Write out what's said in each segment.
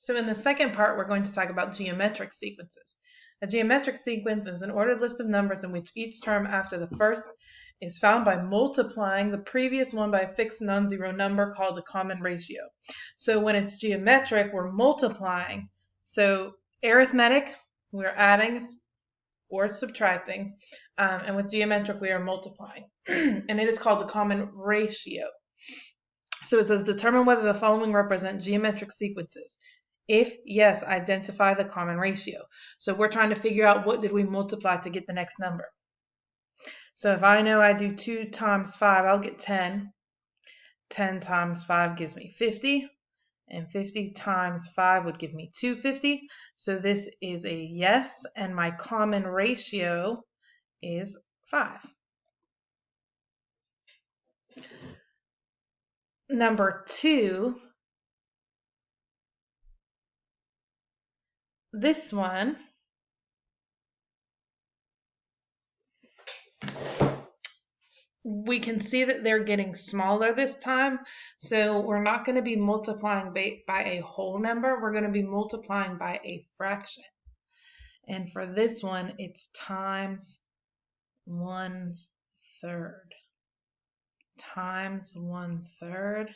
So in the second part, we're going to talk about geometric sequences. A geometric sequence is an ordered list of numbers in which each term after the first is found by multiplying the previous one by a fixed non-zero number called a common ratio. So when it's geometric, we're multiplying. So arithmetic, we're adding or subtracting, and with geometric, we are multiplying. And it is called the common ratio. So it says determine whether the following represent geometric sequences. If yes, identify the common ratio. So we're trying to figure out what did we multiply to get the next number. So if I know I do 2 times 5, I'll get 10. 10 times 5 gives me 50. And 50 times 5 would give me 250. So this is a yes, and my common ratio is 5. Number 2, this one, we can see that they're getting smaller this time. So we're not going to be multiplying by a whole number. We're going to be multiplying by a fraction. And for this one, it's times 1/3. Times 1/3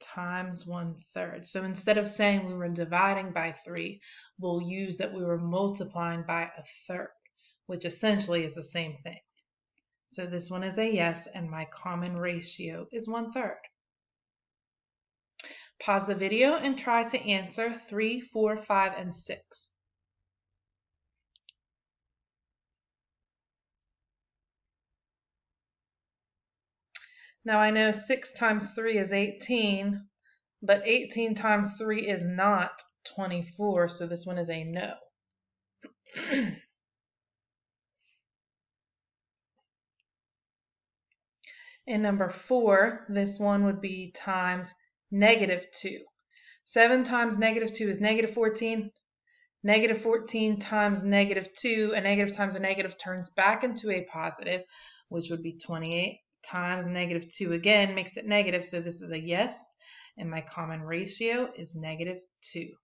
times 1/3. So instead of saying we were dividing by 3, we'll use that we were multiplying by a third, which essentially is the same thing. So this one is a yes, and my common ratio is 1/3. Pause the video and try to answer 3, 4, 5, and 6. Now I know 6 times 3 is 18, but 18 times 3 is not 24, so this one is a no. And number 4, this one would be times -2. 7 times -2 is -14. -14 times -2, a negative times a negative turns back into a positive, which would be 28 times -2 again makes it negative, so this is a yes, and my common ratio is -2.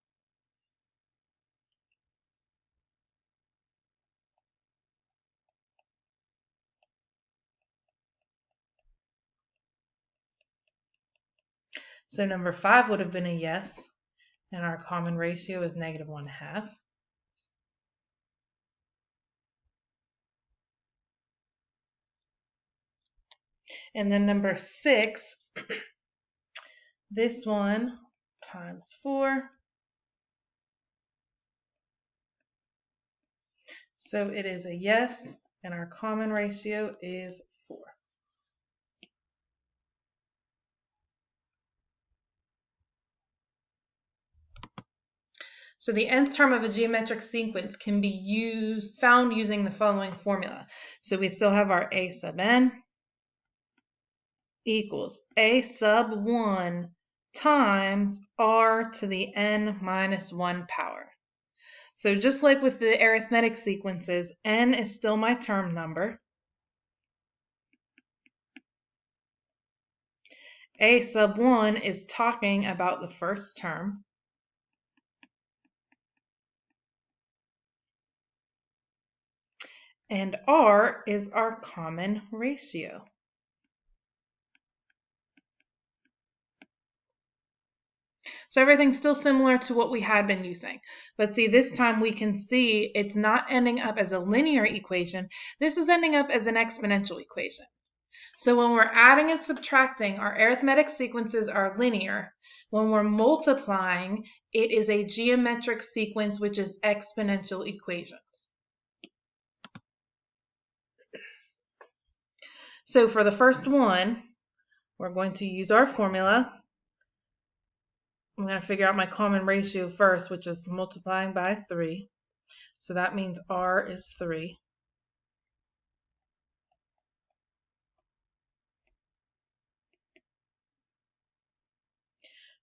So number 5 would have been a yes, and our common ratio is -1/2. And then number 6, this one times 4. So it is a yes, and our common ratio is 4. So the nth term of a geometric sequence can be found using the following formula. So we still have our a sub n equals a sub 1 times r to the n minus 1 power. So just like with the arithmetic sequences, n is still my term number. A sub 1 is talking about the first term. And r is our common ratio. So everything's still similar to what we had been using. But see, this time we can see it's not ending up as a linear equation. This is ending up as an exponential equation. So when we're adding and subtracting, our arithmetic sequences are linear. When we're multiplying, it is a geometric sequence, which is exponential equations. So for the first one, we're going to use our formula. I'm going to figure out my common ratio first, which is multiplying by 3. So that means r is 3.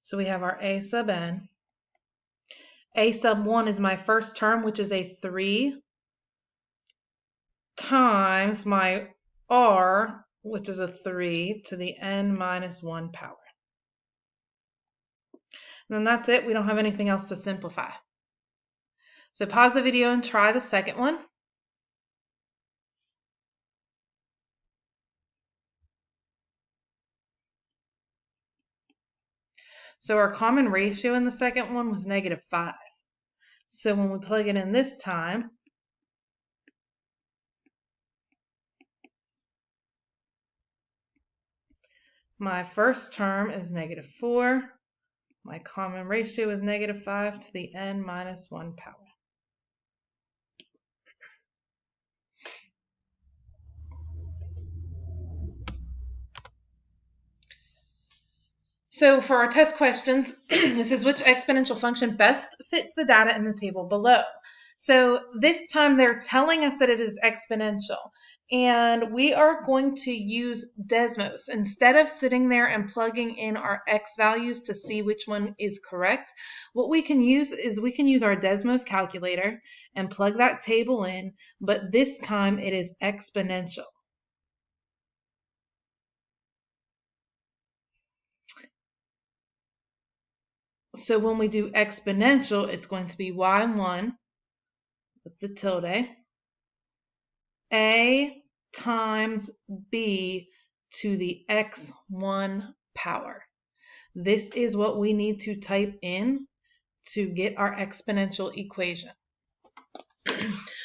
So we have our a sub n. A sub 1 is my first term, which is a 3, times my r, which is a 3, to the n minus 1 power. And then that's it. We don't have anything else to simplify. So pause the video and try the second one. So our common ratio in the second one was -5. So when we plug it in this time, my first term is -4. My common ratio is -5 to the n minus 1 power. So for our test questions, this is which exponential function best fits the data in the table below. So this time they're telling us that it is exponential, and we are going to use Desmos. Instead of sitting there and plugging in our x values to see which one is correct, what we can use is we can use our Desmos calculator and plug that table in, but this time it is exponential. So when we do exponential, it's going to be y1 with the tilde, a times b to the x1 power. This is what we need to type in to get our exponential equation.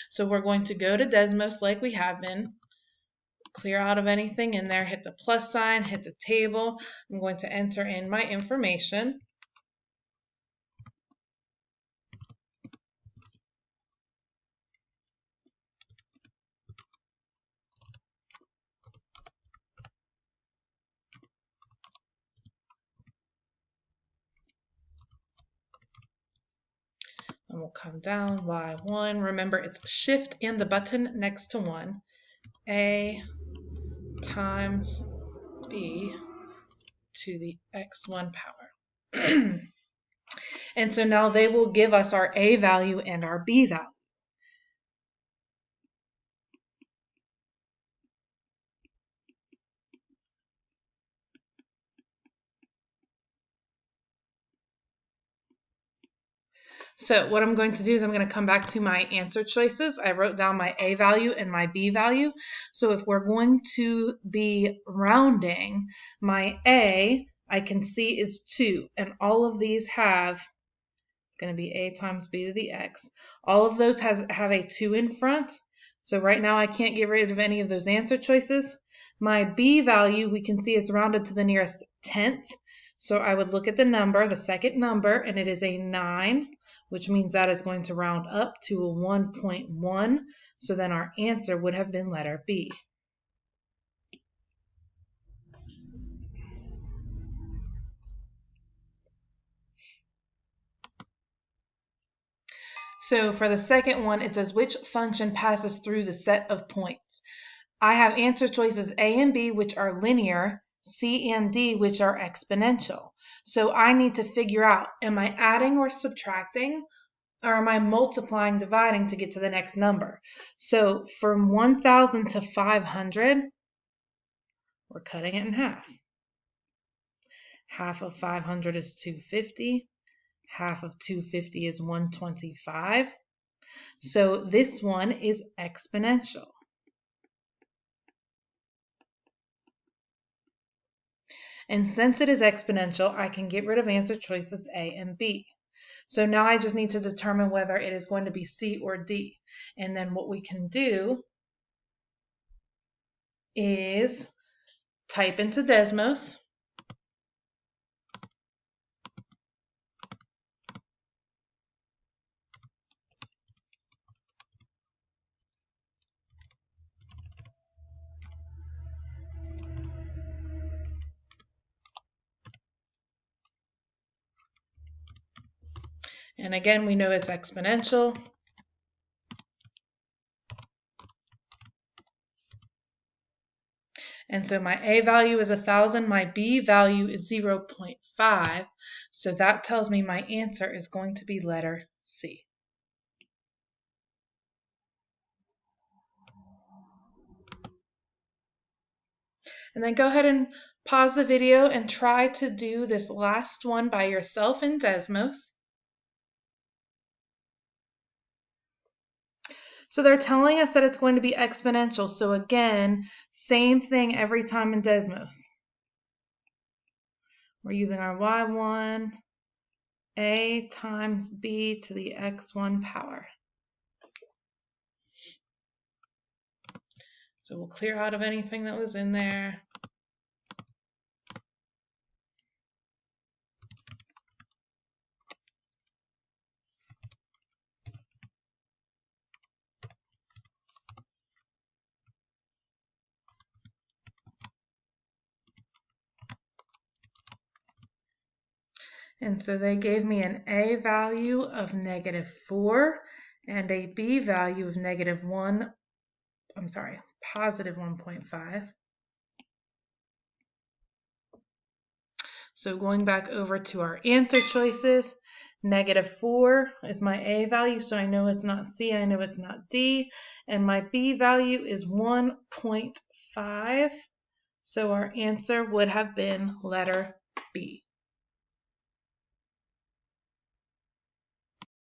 So we're going to go to Desmos like we have been, clear out of anything in there, hit the plus sign, hit the table. I'm going to enter in my information. And we'll come down, y1. Remember, it's shift and the button next to 1. A times b to the x1 power. And so now they will give us our a value and our b value. So what I'm going to do is I'm going to come back to my answer choices. I wrote down my a value and my b value. So if we're going to be rounding, my a, I can see is 2. And all of these have, it's going to be a times b to the x. All of those have a 2 in front. So right now I can't get rid of any of those answer choices. My b value, we can see it's rounded to the nearest 10th. So I would look at the number, the second number, and it is a 9, which means that is going to round up to a 1.1. So then our answer would have been letter B. So for the second one, it says which function passes through the set of points. I have answer choices A and B, which are linear, C and D, which are exponential. So I need to figure out, am I adding or subtracting, or am I multiplying, dividing to get to the next number? So from 1,000 to 500, we're cutting it in half. Half of 500 is 250. Half of 250 is 125. So this one is exponential. And since it is exponential, I can get rid of answer choices A and B. So now I just need to determine whether it is going to be C or D. And then what we can do is type into Desmos. And again, we know it's exponential. And so my A value is 1,000, my B value is 0.5. So that tells me my answer is going to be letter C. And then go ahead and Pause the video and try to do this last one by yourself in Desmos. So they're telling us that it's going to be exponential. So again, same thing every time in Desmos. We're using our y1, a times b to the x1 power. So we'll clear out of anything that was in there. And so they gave me an a value of -4 and a b value of positive 1.5. So going back over to our answer choices, -4 is my a value, so I know it's not C, I know it's not D, and my b value is 1.5, so our answer would have been letter B.